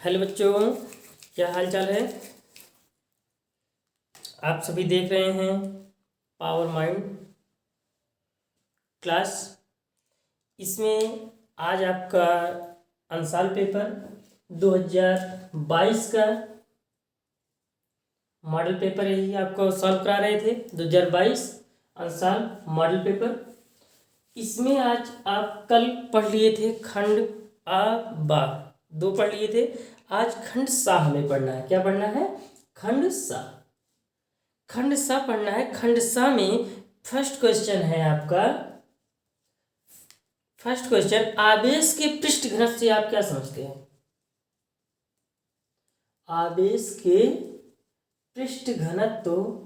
Hello बच्चों, क्या हाल चाल है। आप सभी देख रहे हैं पावर माइंड क्लास। इसमें आज आपका अंसाल पेपर 2022 का मॉडल पेपर यही आपको सॉल्व करा रहे थे। 2022 अंसाल मॉडल पेपर। इसमें आज आप कल पढ़ लिए थे खंड आ बा, 2 पढ़ लिए थे। आज खंड सा हमें पढ़ना है। क्या पढ़ना है? खंड सा। खंड सा पढ़ना है। खंड सा में फर्स्ट क्वेश्चन है आपका। फर्स्ट क्वेश्चन, आवेश के पृष्ठ घनत्व से आप क्या समझते हैं? आवेश के पृष्ठ घनत्व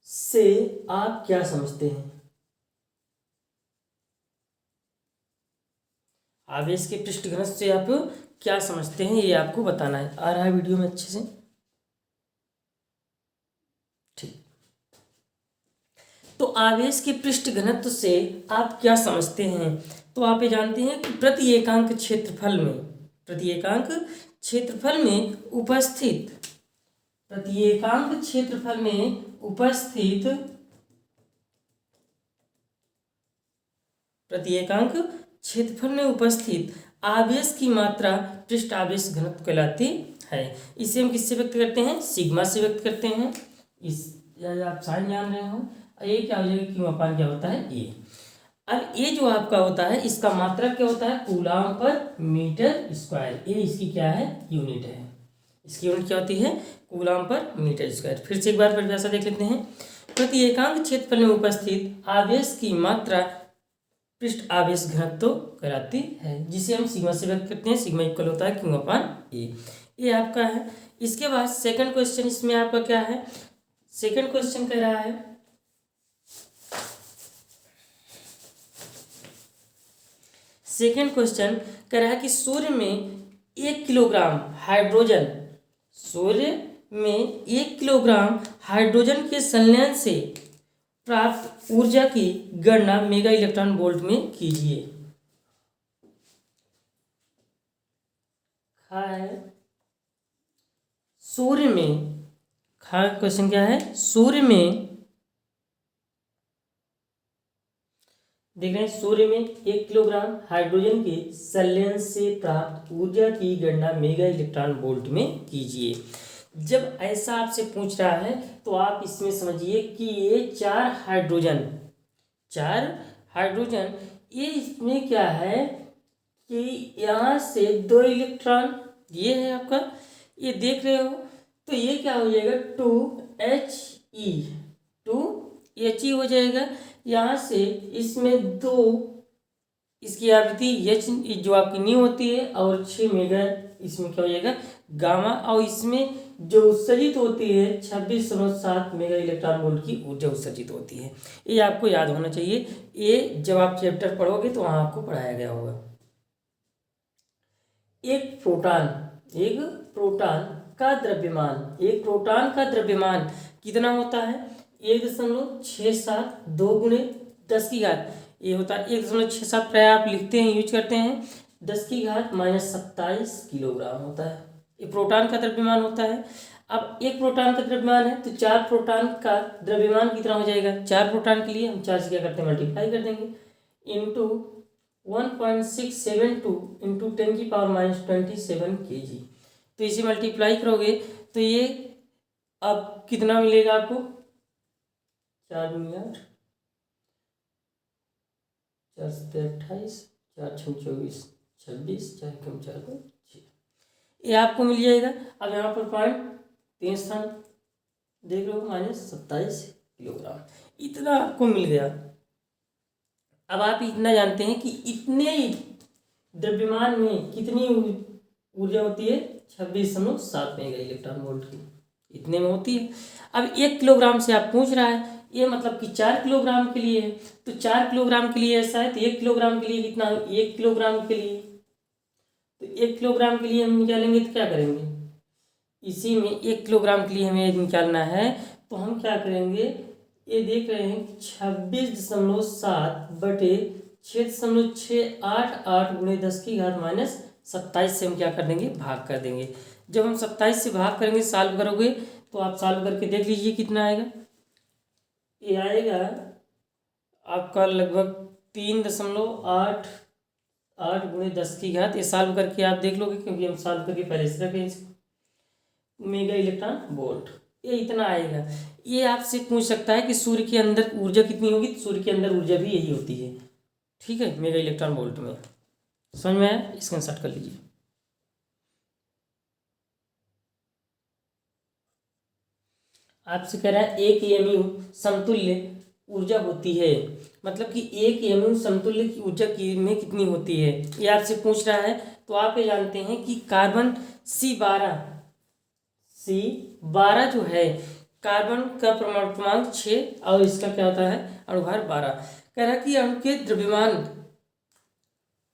से आप क्या समझते हैं? आवेश के पृष्ठ घनत्व से आप क्या समझते हैं, ये आपको बताना है। आ रहा है वीडियो में अच्छे से? ठीक। तो आवेश के पृष्ठ घनत्व से आप क्या समझते हैं? तो आप ये जानते हैं कि प्रति एकांक क्षेत्रफल में उपस्थित आवेश की मात्रा पृष्ठ आवेश घनत्व कहलाती है। इसे हम किससे व्यक्त करते हैं? सिग्मा से व्यक्त करते हैं। आप साइन जान रहे हो। ये क्या हो जाएगा? क्यू अपान क्या होता है? ए। अब ये जो आपका होता है, इसका मात्रक क्या होता है? कूलाम पर मीटर स्क्वायर। ये इसकी क्या है? यूनिट है। इसकी यूनिट क्या होती है? कूलाम पर मीटर स्क्वायर। फिर से एक बार परिभाषा देख लेते हैं। प्रति एकांक क्षेत्रफल में उपस्थित आवेश की मात्रा पृष्ठ आवेश घनत्व कहलाती है, जिसे हम सिग्मा से व्यक्त करते हैं। सिग्मा इक्वल होता है क्यू अपान ए। ये आपका है। इसके बाद सेकंड क्वेश्चन, इसमें आपका क्या है? सेकंड क्वेश्चन कह रहा है, कि सूर्य में 1 किलोग्राम हाइड्रोजन के संलयन से प्राप्त ऊर्जा की गणना मेगा इलेक्ट्रॉन वोल्ट में कीजिए। क्वेश्चन क्या है? सूर्य में देख रहे हैं, सूर्य में 1 किलोग्राम हाइड्रोजन के संलयन से प्राप्त ऊर्जा की गणना मेगा इलेक्ट्रॉन वोल्ट में कीजिए। जब ऐसा आपसे पूछ रहा है तो आप इसमें समझिए कि ये 4 हाइड्रोजन, ये इसमें क्या है कि यहाँ से 2 इलेक्ट्रॉन, ये है आपका, ये देख रहे हो, तो ये क्या हो जाएगा? 2He हो जाएगा। यहाँ से इसमें 2, इसकी आवृत्ति H जो आपकी न्यू होती है, और 6 मेगा इसमें क्या हो जाएगा? गामा। और इसमें जो उत्सर्जित होती है 26.7 मेगा इलेक्ट्रॉन वोल्ट की ऊर्जा उत्सर्जित होती है। ये आपको याद होना चाहिए। ये जब आप चैप्टर पढ़ोगे तो वहाँ आपको पढ़ाया गया होगा। एक प्रोटॉन का द्रव्यमान कितना होता है? 1.67 2 गुणे 10 की घात, ये होता है 1.67। प्राय आप लिखते हैं, यूज करते हैं, 10 की घात -27 किलोग्राम होता है। ये प्रोटॉन का द्रव्यमान होता है। अब एक प्रोटॉन का द्रव्यमान है तो 4 प्रोटॉन का द्रव्यमान कितना हो जाएगा? 4 प्रोटॉन के लिए हम 4 से क्या करते हैं? मल्टीप्लाई कर देंगे। Into 1.672 into 10⁻27 kg। तो इसे मल्टीप्लाई करोगे तो ये अब कितना मिलेगा आपको? 4 दूनी 8, 4 7 28, 4 6 24, 26, 4 कम 4 को 6, ये आपको मिल जाएगा। अब यहाँ पर पॉइंट 3 स्थान देख लो, -27 किलोग्राम, इतना आपको मिल गया। अब आप इतना जानते हैं कि इतने द्रव्यमान में कितनी ऊर्जा होती है? 26.7 मेगा इलेक्ट्रॉन वोल्ट की, इतने में होती है। अब 1 किलोग्राम से आप पूछ रहा है, ये मतलब कि 4 किलोग्राम के लिए है। तो 4 किलोग्राम के लिए ऐसा है, तो 1 किलोग्राम के लिए कितना? 1 किलोग्राम के लिए, तो 1 किलोग्राम के लिए हम निकालेंगे तो क्या करेंगे? इसी में 1 किलोग्राम के लिए हमें निकालना है, तो हम क्या करेंगे? ये देख रहे हैं 26.7 बटे 6.688 गुणे 10 की घात 27 से हम क्या कर देंगे, भाग कर देंगे। जब हम 27 से भाग करेंगे, सॉल्व करोगे तो आप सॉल्व करके देख लीजिए कितना आएगा। ये आएगा आपका लगभग 3.88 गुणे 10 की घात। ये सॉल्व करके आप देख लोगे, क्योंकि हम सॉल्व करके पहले से रखें इसको। मेगा इलेक्ट्रॉन वोल्ट ये इतना आएगा। ये आपसे पूछ सकता है कि सूर्य के अंदर ऊर्जा कितनी होगी, तो सूर्य के अंदर ऊर्जा भी यही होती है। ठीक है, मेगा इलेक्ट्रॉन वोल्ट में। समझ में आया? स्क्रीनशॉट कर लीजिए। आपसे कह रहा है एक एमयू समतुल्य ऊर्जा होती है, मतलब कि एक एमयू समतुल्य की ऊर्जा की में कितनी होती है, ये आपसे पूछ रहा है। तो आप ये जानते हैं कि कार्बन C12 जो है, कार्बन का परमाणु क्रमांक 6 और इसका क्या होता है, अणुभार 12। कह रहा है कि अणु के द्रव्यमान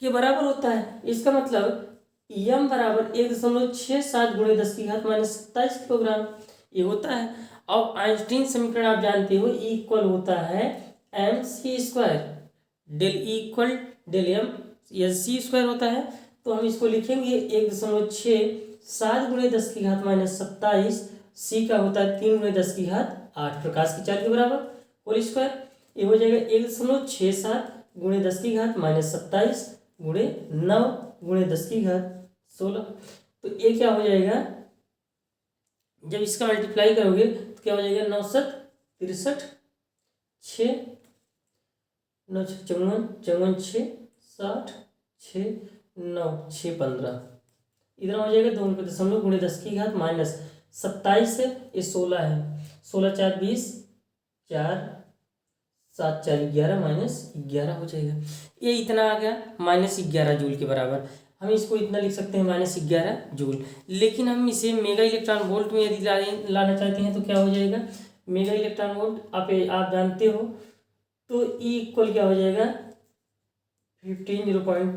के बराबर होता है। इसका मतलब m बराबर 1.67 गुणे 10 की घात माइनस 27 किलोग्राम ये होता है। अब आइंस्टीन समीकरण आप जानते हो, E इक्वल होता है mc², del E equal del m, यह c² होता है। तो हम इसको लिखेंगे 1.67 गुणे 10 की घात माइनस 27, c का होता है 3 गुणे 10 की घात 8 प्रकाश की चाल के बराबर, होल स्क्वायर। ये हो जाएगा 1.67 गुणे 10 की घात माइनस 27 गुणे 9 गुणे 10 की घात 16। तो ये क्या हो जाएगा, जब इसका मल्टीप्लाई करोगे तो क्या हो जाएगा, 9 7 63, 6 9 54 54 6 60 6 9 6 15, इधर हो जाएगा 2 गुणे 10 की घात माइनस 27 है, ये 16 है, 16 4 20, 4 7 4 11 माइनस 11 हो जाएगा। ये इतना आ गया -11 जूल के बराबर। हम इसको इतना लिख सकते हैं -11 जूल। लेकिन हम इसे मेगा इलेक्ट्रॉन वोल्ट में यदि लाना चाहते हैं तो क्या हो जाएगा, मेगा इलेक्ट्रॉन वोल्ट आप जानते हो, तो E इक्वल क्या हो जाएगा 15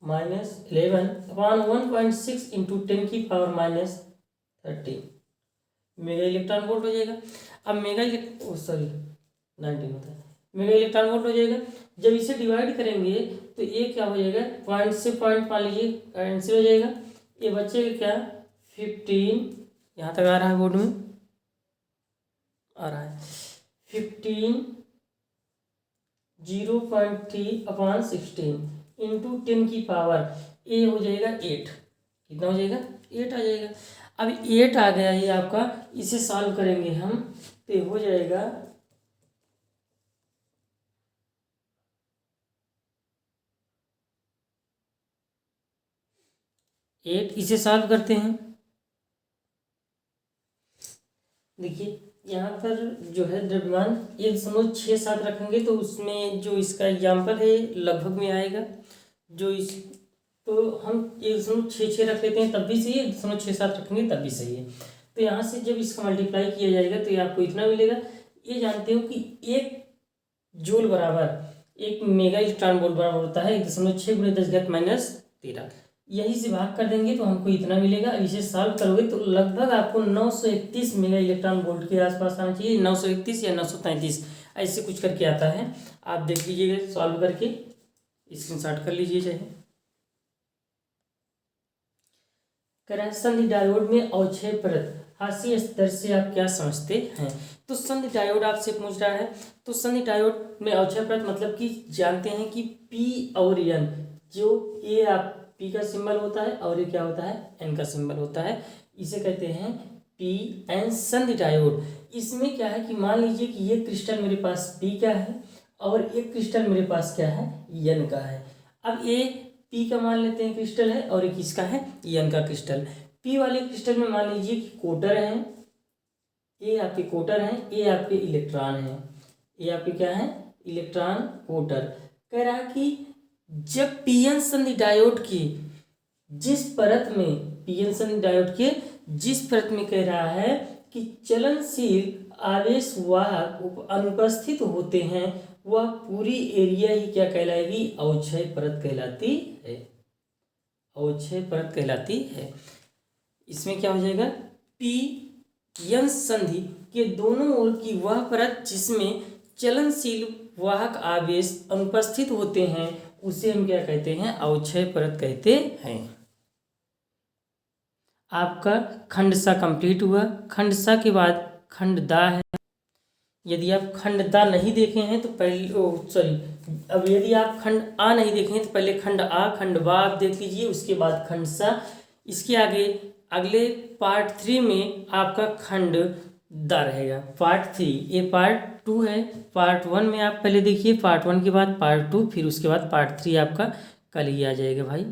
-11/1.6 इंटू 10 की पावर -13 मेगा इलेक्ट्रॉन वोल्ट हो जाएगा। अब मेगा इलेक्ट्रॉन वोल्ट हो जाएगा। जब इसे डिवाइड करेंगे तो ये क्या हो जाएगा, पॉइंट से पॉइंट मान लीजिए कैंसिल हो जाएगा। ये बचेगा क्या 15, यहाँ तक आ रहा है, बोर्ड में आ रहा है 15 0.3/16 इंटू 10 की पावर, ये हो जाएगा 8। कितना हो जाएगा, 8 आ जाएगा। अब 8 आ गया ये आपका, इसे सॉल्व करेंगे हम तो ये हो जाएगा 8। इसे सॉल्व करते हैं। देखिए यहाँ पर जो है द्रव्यमान 1.67 रखेंगे तो उसमें जो इसका एग्जाम्पल है लगभग में आएगा। जो इस तो हम 1.66 रख लेते हैं तब भी सही है, 1.67 रखेंगे तब भी सही है। तो यहाँ से जब इसका मल्टीप्लाई किया जाएगा तो ये आपको इतना मिलेगा। ये जानते हो कि 1 जूल बराबर 1 मेगा इलेक्ट्रॉन वोल्ट बराबर होता है 1.6 गुणे 10 घात -13। यही से भाग कर देंगे तो हमको इतना मिलेगा। इसे सॉल्व करोगे तो लगभग आपको 931 मेगा इलेक्ट्रॉन वोल्ट के आसपास आना चाहिए, 931 या 933 ऐसे कुछ करके आता है। आप देख लीजिएगा सॉल्व करके, स्क्रीनशॉट कर लीजिए चाहे। संधि डायोड में अवक्षय परत हाशिए स्तर से आप क्या समझते हैं। तो संधि डायोड आपसे पूछ रहा है। तो संधि डायोड में अवक्षय परत मतलब कि जानते हैं कि P और N, जो ये आप P का सिंबल होता है और ये क्या होता है, N का सिंबल होता है, इसे कहते हैं PN संधि डायोड। इसमें क्या है कि मान लीजिए कि ये क्रिस्टल मेरे पास P का है और एक क्रिस्टल मेरे पास क्या है, N का है। अब ये P का मान लेते हैं क्रिस्टल है और एक किसका है, N का क्रिस्टल। P वाले क्रिस्टल में मान लीजिए कि कोटर हैं, ये आपके कोटर हैं, ये आपके इलेक्ट्रॉन हैं, ये आपके क्या है, इलेक्ट्रॉन कोटर। कह रहा है कि जब पीएन संधि डायोड की जिस परत में, पीएन संधि डायोड के जिस परत में कह रहा है कि चलनशील आवेश वाहक अनुपस्थित होते हैं, वह पूरी एरिया ही क्या कहलाएगी, अवक्षय परत कहलाती है, अवक्षय परत कहलाती है। इसमें क्या हो जाएगा, पी एन संधि के दोनों ओर की वह परत जिसमें चलनशील वाहक आवेश अनुपस्थित होते हैं उसे हम क्या कहते हैं, अवक्षय परत कहते हैं। आपका खंड सा कंप्लीट हुआ। खंड सा के बाद खंड दा है। यदि आप खंड दा नहीं देखे हैं तो अब यदि आप खंड आ नहीं देखे हैं तो पहले खंड आ खंड बा आप देख लीजिए, उसके बाद खंड सा। इसके आगे अगले पार्ट 3 में आपका खंड दा रहेगा। पार्ट 3, ये पार्ट 2 है। पार्ट 1 में आप पहले देखिए, पार्ट 1 के बाद पार्ट 2, फिर उसके बाद पार्ट 3 आपका कल ही आ जाएगा भाई।